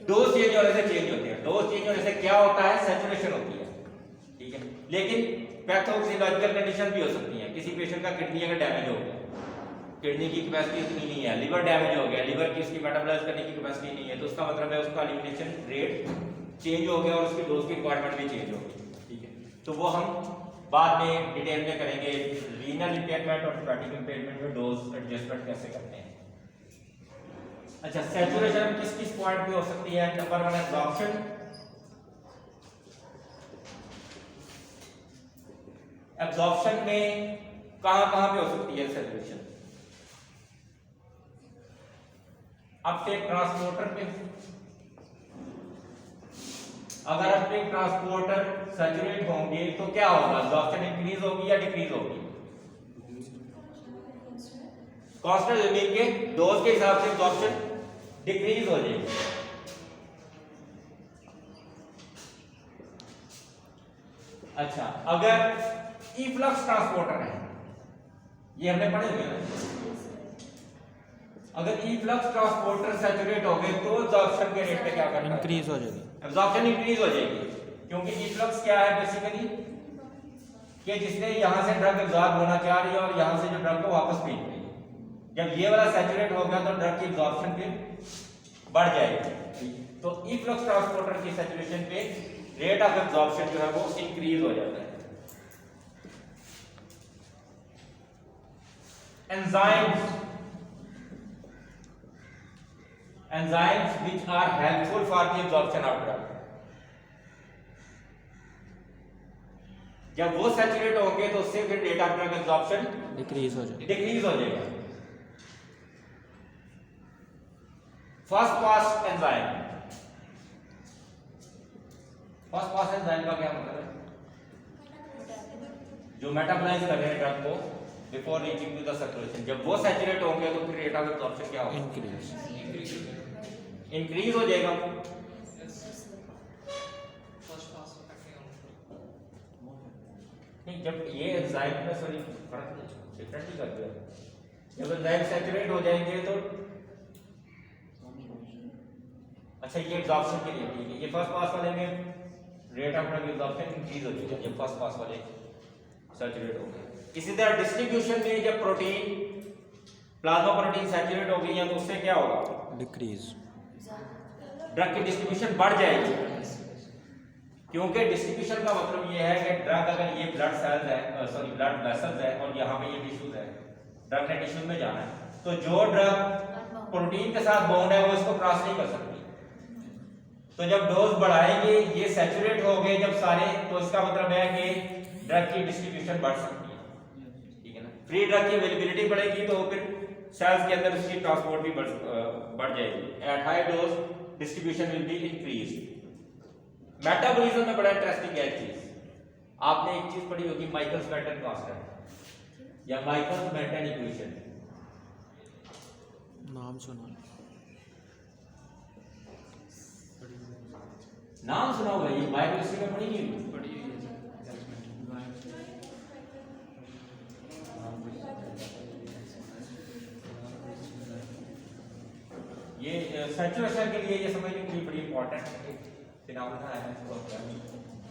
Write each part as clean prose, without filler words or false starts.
Dose change होने से change होते हैं। डोज चेंज होने से क्या होता है, सैचुरेशन होती है, ठीक है। लेकिन पैथोफिजियोलॉजिकल कंडीशन भी हो सकती है। किसी पेशेंट का किडनी अगर डैमेज हो गया, किडनी की कैपेसिटी इतनी नहीं है, लिवर डैमेज हो गया, लिवर की उसकी मेटाबोलाइज करने की कैपेसिटी नहीं है, तो उसका मतलब है उसका एलिमिनेशन रेट चेंज हो गया और उसकी डोज की रिक्वायरमेंट भी चेंज हो गई, ठीक है। तो वो हम बाद में डिटेल में करेंगे, रीनल इंपेयरमेंट और हेपेटिक इंपेयरमेंट में डोज एडजस्टमेंट कैसे करते हैं। अच्छा, सैचुरेशन किस किस पॉइंट पे हो सकती है? Number 1 absorption. एब्जॉर्प्शन में कहां पे हो सकती है सैचुरेशन? अपने ट्रांसपोर्टर पे। अगर अपने ट्रांसपोर्टर सैचुरेट होंगे तो क्या होगा? एब्जॉर्प्शन इंक्रीज होगी या डिक्रीज होगी? कांस्टेंट जमीन के डोज के हिसाब से एब्जॉर्प्शन डिक्रीज हो जाएगी। अच्छा, अगर इफ्लक्स ट्रांसपोर्टर है, ये हमने पढ़े हुए ना, अगर इफ्लक्स ट्रांसपोर्टर सैचुरेट हो गए तो एब्जॉर्प्शन के रेट पे क्या करना है? इंक्रीज हो जाएगी। एब्जॉर्प्शन इंक्रीज हो जाएगी, क्योंकि इफ्लक्स क्या है बेसिकली कि जिसने यहां से ड्रग एब्जॉर्ब होना चाह रही है और यहां से जो ड्रग को वापस भेज रही है। जब ये वाला सैचुरेट हो गया तो ड्रग की एब्जॉर्प्शन फिर बढ़ जाएगी। तो इफ्लक्स ट्रांसपोर्टर की सैचुरेशन पे रेट ऑफ एब्जॉर्प्शन जो है वो इंक्रीज हो जाता है। Enzymes which are helpful for the absorption of drug, जब वो सैचुरेट होंगे तो उससे फिर rate of drug absorption decrease हो जाएगी। डिक्रीज हो जाएगा। First pass enzyme. First pass enzyme का क्या मतलब है? जो मेटाबोलाइज कर रहे हैं ड्रग को before reaching to the circulation, जब वो सैचुरेट होंगे तो फिर रेट ऑफ एब्जॉर्प्शन क्या होगा? इंक्रीज हो जाएगा। नहीं, जब ये एंजाइम में सॉरी फर्क डिफरेंटली कर दिया, जब एंजाइम सैचुरेट हो जाएंगे तो अच्छा, ये एब्जॉर्प्शन के लिए ठीक है। ये फर्स्ट पास वाले में rate of drug absorption increase हो जाएगा जब फर्स्ट पास वाले सैचुरेट हो गए। इसी तरह डिस्ट्रीब्यूशन में जब प्रोटीन प्लाज्मा प्रोटीन सैचुरेट हो गई है तो उससे क्या होगा? डिक्रीज। ड्रग की डिस्ट्रीब्यूशन बढ़ जाएगी, क्योंकि डिस्ट्रीब्यूशन का मतलब ये है कि ड्रग अगर ये ब्लड सेल्स है सॉरी ब्लड वेसल्स है और यहाँ पे ये टिश्यूज है, ड्रग ने टिश्यूज में जाना है, तो जो ड्रग प्रोटीन के साथ बॉन्ड है वो इसको क्रॉस नहीं कर सकती। तो जब डोज बढ़ाएंगे, ये सैचुरेट हो गए जब सारे, तो इसका मतलब है कि ड्रग की डिस्ट्रीब्यूशन बढ़ सकती है, ठीक है ना। फ्री ड्रग की अवेलेबिलिटी बढ़ेगी तो फिर सेल्स के अंदर उसकी ट्रांसपोर्ट भी बढ़ जाएगी। At high dose distribution will be increase. Metabolism में बड़ा इंटरेस्टिंग है चीज, आपने एक चीज पढ़ी होगी माइकल्स मेंटन कांस्टेंट या माइकल्स मेंटन इक्वेशन, नाम सुना। नाम सुना होगा, ये बायोकेमिस्ट्री में पढ़ी नहीं हुई? ये सैचुरेशन के लिए ये समझने के लिए बड़ी इंपॉर्टेंट है, फिनोमेना है इसको,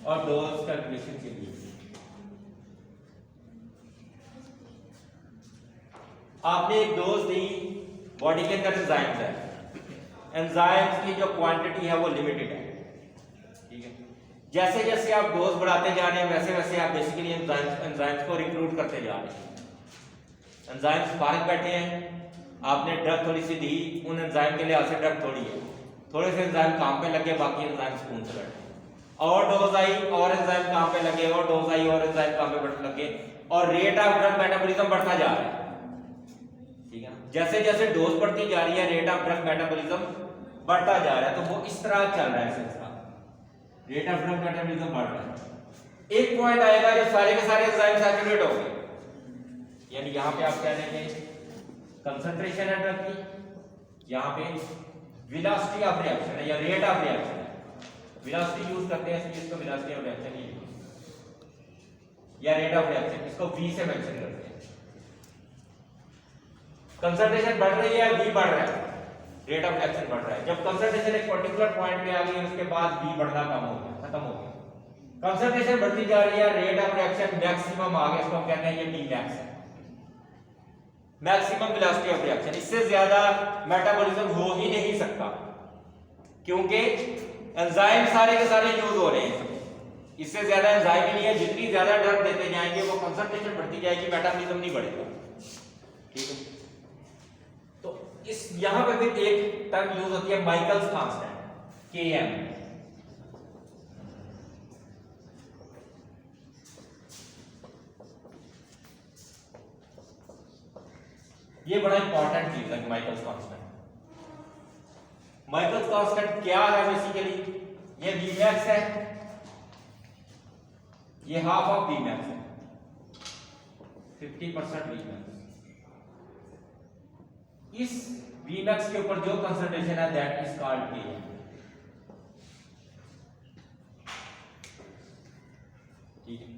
और डोज कैलकुलेशन के लिए आपने एक डोज दी, बॉडी के अंदर एंजाइम्स है, एंजाइम्स की जो क्वांटिटी है वो लिमिटेड है, ठीक है। जैसे जैसे आप डोज बढ़ाते जा रहे हैं वैसे वैसे आप बेसिकली एंजाइम्स को रिक्रूट करते जा रहे हैं। एंजाइम्स फारग बैठे हैं, आपने ड्रग थोड़ी सी दी, उन एंजाइम के लिहाज से ड्रग थोड़ी है, थोड़े से एंजाइम काम पे लगे, बाकी एंजाइम स्पून से बैठे, और डोज आई और एंजाइम काम पे लगे, और डोज आई और एंजाइम काम पे लगे, और रेट ऑफ ड्रग मेटाबॉलिज्म बढ़ता जा रहा है, ठीक है। जैसे जैसे डोज बढ़ती जा रही है रेट ऑफ ड्रग मेटाबॉलिज्म बढ़ता जा रहा है, तो वो इस तरह चल रहा है सिलसिला, रेट ऑफ ड्रग मेटाबॉलिज्म बढ़ रहा है। एक पॉइंट आएगा जब सारे के सारे एंजाइम सैचुरेट हो गए, यानी यहां पे आप कह देंगे कंसंट्रेशन है ड्रग की, यहाँ पे वेलोसिटी ऑफ रिएक्शन है या रेट ऑफ रिएक्शन है, वेलोसिटी यूज करते हैं इसलिए इसको वेलोसिटी ऑफ रिएक्शन ही या रेट ऑफ रिएक्शन, इसको v से मेंशन करते हैं। कंसंट्रेशन बढ़ रही है, v बढ़ रहा है, रेट ऑफ रिएक्शन बढ़ रहा है। जब कंसंट्रेशन एक पर्टिकुलर पॉइंट पे आ गई उसके बाद बी बढ़ना कम हो गया, खत्म हो गया। कंसंट्रेशन बढ़ती जा रही है, रेट ऑफ रिएक्शन मैक्सिमम आ गया, इसको हम कहते हैं ये टी मैक्स है, मैक्सिमम वेलोसिटी ऑफ रिएक्शन। इससे ज्यादा मेटाबॉलिज्म हो ही नहीं सकता क्योंकि एंजाइम सारे के सारे यूज हो रहे हैं, इससे ज्यादा एंजाइम ही नहीं है। जितनी ज्यादा ड्रग देते जाएंगे वो कंसंट्रेशन बढ़ती जाएगी, मेटाबॉलिज्म नहीं बढ़ेगा, ठीक है। तो इस यहां पे फिर एक टर्म यूज होती है माइकल्स कांस्टेंट, Km। ये बड़ा इंपॉर्टेंट चीज है माइकल्स कांस्टेंट। माइकल्स कांस्टेंट क्या है बेसिकली, ये Vmax है, ये हाफ ऑफ Vmax है, 50% Vmax। इस Vmax के ऊपर जो कंसंट्रेशन है दैट इज कॉल्ड Km, ठीक है।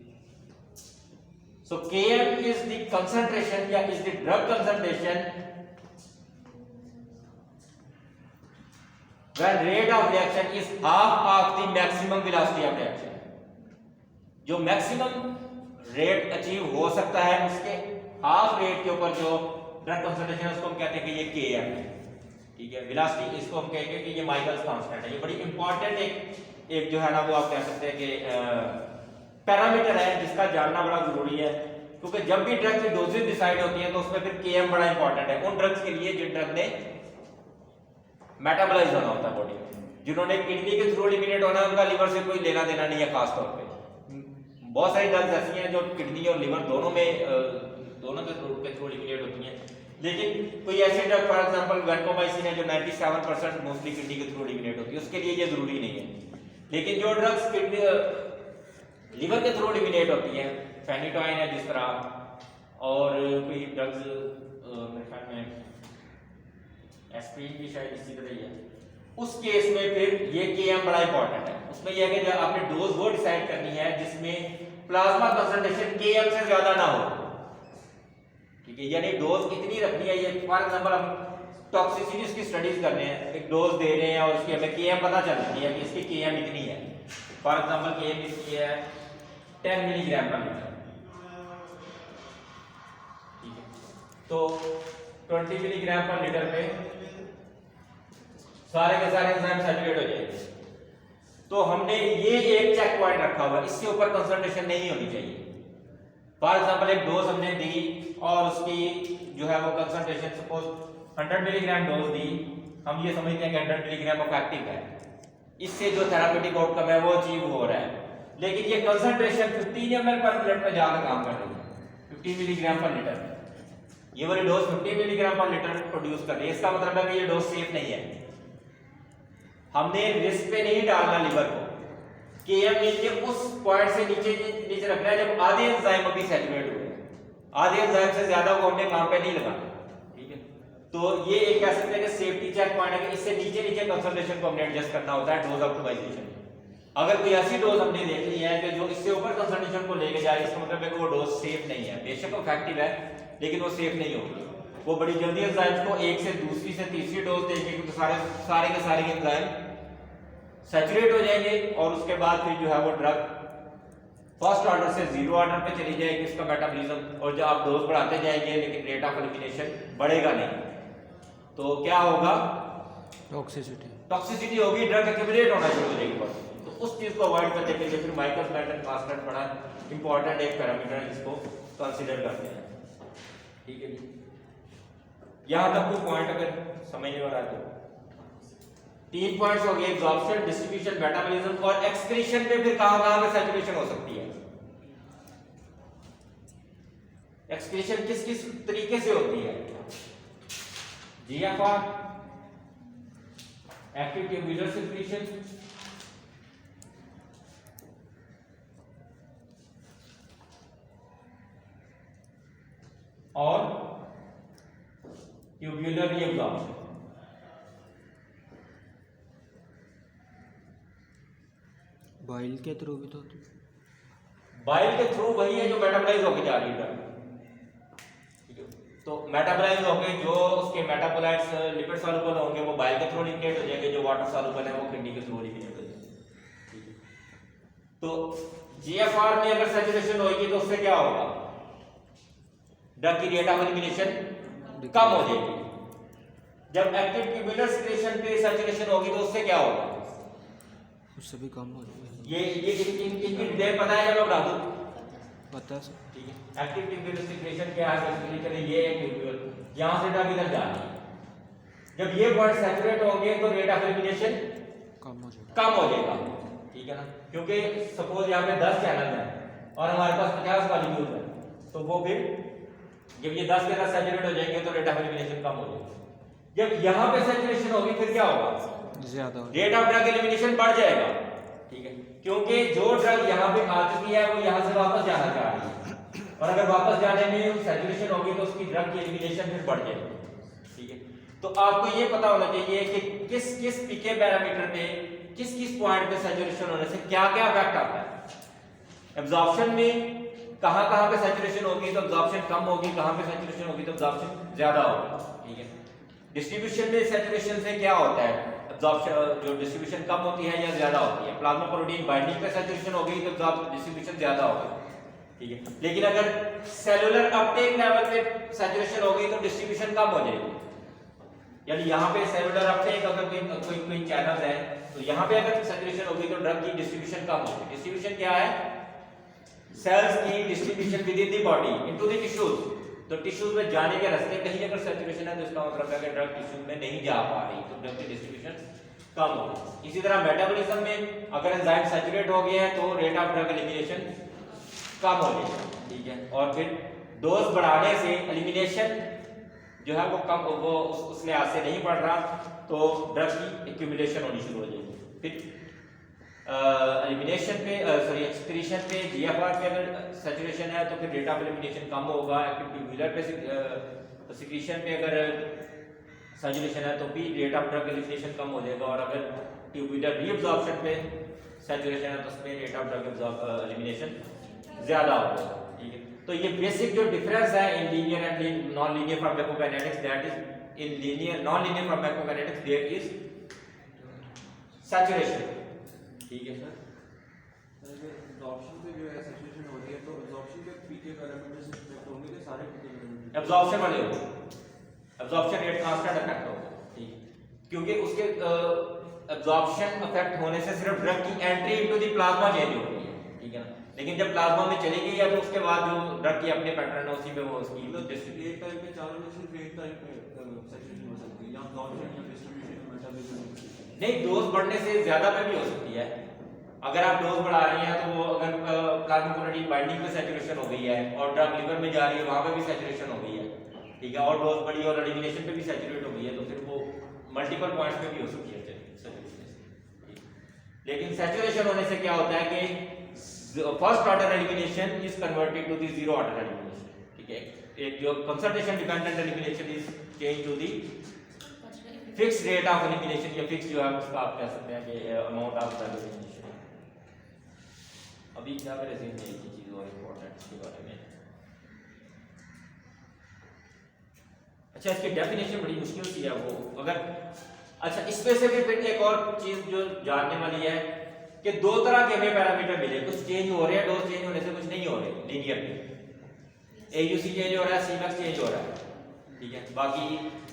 So Km is the concentration या is the drug concentration when rate of reaction is half of the maximum velocity of reaction। जो मैक्सिमम रेट अचीव हो सकता है उसके हाफ रेट के ऊपर जो ड्रग कंसंट्रेशन है उसको हम कहते हैं कि ये Km है, ठीक है। वेलोसिटी इसको हम कहेंगे कि ये माइकल्स कांस्टेंट है। ये बड़ी इंपॉर्टेंट एक जो है ना वो आप कह सकते हैं कि पैरामीटर है जिसका जानना बड़ा जरूरी है, क्योंकि जब भी ड्रग की डोजेज डिसाइड होती है तो उसमें फिर Km बड़ा इंपॉर्टेंट है उन ड्रग्स के लिए जिन ड्रग ने मेटाबोलाइज होना होता है बॉडी में। जिन्होंने किडनी के थ्रू एलिमिनेट होना है उनका लिवर से कोई लेना देना नहीं है। खास तौर पे बहुत सारी ड्रग्स ऐसी हैं जो किडनी और लिवर दोनों के थ्रू एलिमिनेट होती हैं, लेकिन कोई ऐसी ड्रग फॉर एग्जांपल वैनकोमाइसिन है जो 97% मोस्टली किडनी के थ्रू एलिमिनेट होती है, उसके लिए ये जरूरी नहीं है। लेकिन जो ड्रग्स किडनी लिवर के थ्रू एलिमिनेट होती है, फेनिटोइन है जिस तरह, और कोई ड्रग्स मेरे ख्याल में एस्पिरिन भी शायद इसी तरह ही है, उस केस में फिर ये Km बड़ा इंपॉर्टेंट है। उसमें यह है कि जब आपने डोज वो डिसाइड करनी है जिसमें प्लाज्मा कंसंट्रेशन Km से ज्यादा ना हो, ठीक है। यानी डोज कितनी रखनी है, ये फॉर एग्जांपल हम टॉक्सिसिटी की स्टडीज कर रहे हैं, एक डोज दे रहे हैं और उसकी हमें Km पता चल रही है कि इसकी Km इतनी है। फॉर एग्जांपल Km इसकी है 10 मिलीग्राम पर लीटर, ठीक है। तो 20 मिलीग्राम पर लीटर पे सारे के सारे एंजाइम सैचुरेट हो जाएंगे। तो हमने ये एक चेक पॉइंट रखा हुआ, इसके ऊपर कंसंट्रेशन नहीं होनी चाहिए। फॉर एग्जांपल एक डोज हमने दी और उसकी जो है वो कंसंट्रेशन सपोज 100 मिलीग्राम डोज दी, हम ये समझते हैं कि 100 मिलीग्राम इफेक्टिव है, इससे जो थेरापेटिक आउटकम है वो अचीव हो रहा है। लेकिन ये कंसंट्रेशन 15 ml पर मिनट में जाकर काम कर रही है, 50 मिलीग्राम पर लीटर। ये वाली डोज 50 मिलीग्राम पर लीटर प्रोड्यूस कर रही है, इसका मतलब है कि ये डोज सेफ नहीं है। हमने रिस्क पे नहीं डालना लिवर को, Km नीचे उस पॉइंट से नीचे रखना है जब आधे एंजाइम अभी सैचुरेट हुए हैं, आधे एंजाइम से ज्यादा को हमने काम पे नहीं लगाना, ठीक है। तो ये एक कह सकते हैं कि सेफ्टी चेक पॉइंट है कि इससे नीचे कंसंट्रेशन को हमने एडजस्ट करना होता है डोज ऑप्टिमाइजेशन। अगर कोई ऐसी डोज हमने देख ली है कि जो इससे ऊपर कंसंट्रेशन को लेके जाए, इसका मतलब है कि वो डोज सेफ नहीं है। बेशक इफेक्टिव है लेकिन वो सेफ नहीं होगी, वो बड़ी जल्दी एंजाइम्स को एक से दूसरी से तीसरी डोज देंगे क्योंकि सारे के सारे एंजाइम सैचुरेट हो जाएंगे और उसके बाद फिर जो है वो ड्रग फर्स्ट ऑर्डर से जीरो ऑर्डर पे चली जाएगी इसका मेटाबॉलिज्म, और जब आप डोज बढ़ाते जाएंगे लेकिन रेट ऑफ एलिमिनेशन बढ़ेगा नहीं, तो क्या होगा, टॉक्सिसिटी होगी, ड्रग एक्यूमुलेट होना शुरू हो जाएगी बॉडी। तो उस चीज को अवॉइड करने के लिए फिर माइकल्स मेंटन कांस्टेंट बड़ा इंपॉर्टेंट एक पैरामीटर है जिसको कंसीडर करते हैं, ठीक है जी। यहां तक कोई पॉइंट अगर समझने वाला है तो 3 पॉइंट्स हो गए, एब्जॉर्प्शन, डिस्ट्रीब्यूशन, मेटाबॉलिज्म, और एक्सक्रीशन पे फिर कहां पे सैचुरेशन हो सकती है। एक्सक्रीशन किस किस तरीके से होती है, GFR, एक्टिव ट्यूबुलर सिक्रीशन, और ट्यूबुलर रीअब्जॉर्प्शन। बाइल के थ्रू भी तो होती है, बाइल के थ्रू वही है जो मेटाबोलाइज होकर जा रही है, ठीक है। तो मेटाबोलाइज होंगे, जो उसके मेटाबोलाइट्स लिपिड सॉल्युबल होंगे वो बाइल के थ्रू एलिमिनेट हो जाएंगे, जो वाटर सॉल्युबल है वो किडनी के थ्रू एलिमिनेट हो जाएंगे। तो जीएफआर में अगर सैचुरेशन होगी तो उससे क्या होगा, ड्रग की रेट ऑफ एलिमिनेशन कम हो जाएगी। जब एक्टिव ट्यूबुलर सिक्रेशन पे सैचुरेशन होगी तो उससे क्या होगा, उससे भी कम हो जाएगा। ये इनकी डिटेल पता है, जब बता दूं पता है सर। ठीक है। एक्टिव ट्यूबुलर सिक्रेशन क्या है, बेसिकली चलिए ये ट्यूब्यूल यहां से ड्रग इधर जा रही है, जब ये पॉइंट सैचुरेट होंगे तो रेट ऑफ एलिमिनेशन कम हो जाएगा। कम हो जाएगा, ठीक है ना। क्योंकि सपोज यहाँ पे 10 चैनल है और हमारे पास 50 मॉलिक्यूल है, तो वो फिर जब ये 10 के 10 सैचुरेट हो जाएंगे तो रेट ऑफ एलिमिनेशन कम हो जाएगा। जब यहाँ पे सैचुरेशन होगी फिर क्या होगा, ज्यादा हो रेट ऑफ ड्रग एलिमिनेशन बढ़ जाएगा, ठीक है। क्योंकि जो ड्रग यहाँ पे आ चुकी है वो यहाँ से वापस जाना चाह रही है, और अगर वापस जाने में सैचुरेशन होगी तो उसकी ड्रग की एलिमिनेशन फिर बढ़ जाएगी, ठीक है। तो आपको ये पता होना चाहिए कि किस किस पीके पैरामीटर पे किस किस पॉइंट पे सैचुरेशन होने से क्या क्या इफेक्ट आता है। एब्जॉर्प्शन में कहां पे सैचुरेशन होगी तो एब्जॉर्प्शन कम होगी, कहां पे सैचुरेशन होगी तो एब्जॉर्प्शन ज्यादा होगी, ठीक है। डिस्ट्रीब्यूशन में सैचुरेशन से क्या होता है, एब्जॉर्प्शन जो डिस्ट्रीब्यूशन कम होती है या ज्यादा होती है। प्लाज्मा प्रोटीन बाइंडिंग पे सैचुरेशन हो गई तो डिस्ट्रीब्यूशन ज्यादा होगी, ठीक है। लेकिन अगर सेलुलर अपटेक लेवल पे सैचुरेशन हो गई तो डिस्ट्रीब्यूशन कम हो जाएगी। यानी यहाँ पे सेलुलर अपटेक अगर कोई चैनल है तो यहाँ पे अगर सैचुरेशन होगी तो ड्रग की डिस्ट्रीब्यूशन कम होगी। डिस्ट्रीब्यूशन क्या है, सेल्स की distribution with in the body into the tissues. तो टिश्यूज में जाने के रास्ते कहीं अगर सैचुरेशन है तो इसका मतलब है कि ड्रग टिश्यूज में नहीं जा पा रही, तो ड्रग की डिस्ट्रीब्यूशन कम होगी। इसी तरह मेटाबॉलिज्म में अगर एंजाइम सैचुरेट हो गए हैं तो रेट ऑफ ड्रग एलिमिनेशन कम हो जाएगा, ठीक है। और फिर डोज बढ़ाने से एलिमिनेशन जो है वो कम, वो उस लिहाज से नहीं बढ़ रहा, तो ड्रग की एक्यूमुलेशन होनी शुरू हो जाएगी। फिर एलिमिनेशन पे एक्सक्रीशन पे जीएफआर पे अगर सैचुरेशन है तो फिर रेट ऑफ एलिमिनेशन कम होगा। एक्टिव ट्यूबुलर पे सिक्रीशन पे अगर सैचुरेशन है तो भी रेट ऑफ ड्रग एलिमिनेशन कम हो जाएगा, और अगर ट्यूबुलर रीअब्जॉर्प्शन पे सैचुरेशन है तो उसमें रेट ऑफ ड्रग एलिमिनेशन ज्यादा होगा, ठीक है। तो ये बेसिक जो डिफरेंस है in linear and non linear pharmacokinetics, that is in linear non linear pharmacokinetics there is saturation, ठीक है सर। एब्जॉर्प्शन पे जो है सैचुरेशन हो रही है तो एब्जॉर्प्शन के पीके पैरामीटर्स इफेक्ट होंगे कि सारे पीके पैरामीटर एब्जॉर्प्शन वाले हो, एब्जॉर्प्शन रेट कांस्टेंट इफेक्ट होगा, ठीक है। क्योंकि उसके एब्जॉर्प्शन इफेक्ट होने से सिर्फ ड्रग की entry into the plasma change हो रही है, ठीक है ना। लेकिन जब प्लाज्मा में चली गई है तो उसके बाद जो ड्रग की अपने पैटर्न है उसी में वो उसकी मतलब एक टाइम पे चारों में सिर्फ एक टाइम पे सैचुरेशन हो सकती है, या एब्जॉर्प्शन या डिस्ट्रीब्यूशन मेटाबॉलिज्म नहीं, डोज बढ़ने से ज्यादा में भी हो सकती है। अगर आप डोज बढ़ा रही हैं तो वो अगर प्लाज्मा प्रोटीन बाइंडिंग पे सैचुरेशन हो गई है और ड्रग लिवर में जा रही है वहां पे भी सैचुरेशन हो गई है, ठीक है, और डोज बढ़ी और एलिमिनेशन पे भी सैचुरेट हो गई है, तो फिर वो मल्टीपल पॉइंट्स पे भी हो सकती है सैचुरेशन। लेकिन सैचुरेशन होने से क्या होता है कि first order elimination is converted to the zero order elimination, ठीक है। एक जो concentration dependent elimination is change to the fix rate of elimination, या फिक्स जो है उसका आप कह सकते हैं कि अमाउंट ऑफ एलिमिनेशन। अभी क्या मेरे ज़हन में एक चीज और इंपॉर्टेंट इसके बारे में, अच्छा इसकी डेफिनेशन बड़ी मुश्किल सी है वो, अगर अच्छा इसमें से भी फिर एक और चीज जो जानने वाली है कि दो तरह के हमें पैरामीटर मिले, कुछ चेंज हो रहे हैं डोज चेंज होने से, कुछ नहीं हो रहे लीनियर में। एयूसी चेंज हो रहा है, सीमैक्स चेंज हो रहा है, ठीक है, बाकी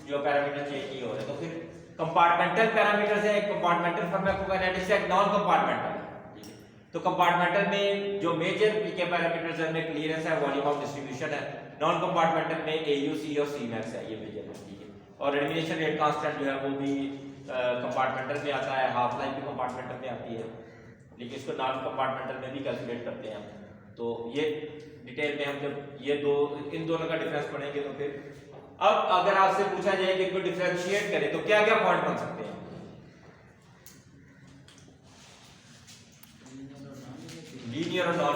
जो पैरामीटर चेंज नहीं हो रहे। तो फिर कंपार्टमेंटल पैरामीटर्स है, एक कंपार्टमेंटल फार्माकोकाइनेटिक्स है, एक नॉन कंपार्टमेंटल, ठीक है। तो कंपार्टमेंटल में जो मेजर पीके पैरामीटर्स है उनमें क्लियरेंस है, वॉल्यूम ऑफ डिस्ट्रीब्यूशन है। नॉन कंपार्टमेंटल में एयूसी और सीमैक्स है, ये मेजर है, ठीक है। और एलिमिनेशन रेट कांस्टेंट जो है वो भी कंपार्टमेंटल में आता है, हाफ लाइफ भी कंपार्टमेंटल में आती है, लेकिन इसको नॉन कंपार्टमेंटल में भी कैलकुलेट करते हैं हम। तो ये डिटेल में हम जब ये दो इन दोनों का डिफरेंस पढ़ेंगे तो फिर अब अगर आपसे पूछा जाए कि इनको डिफरेंशिएट करें तो क्या क्या पॉइंट बन सकते हैं, लीनियर और नॉन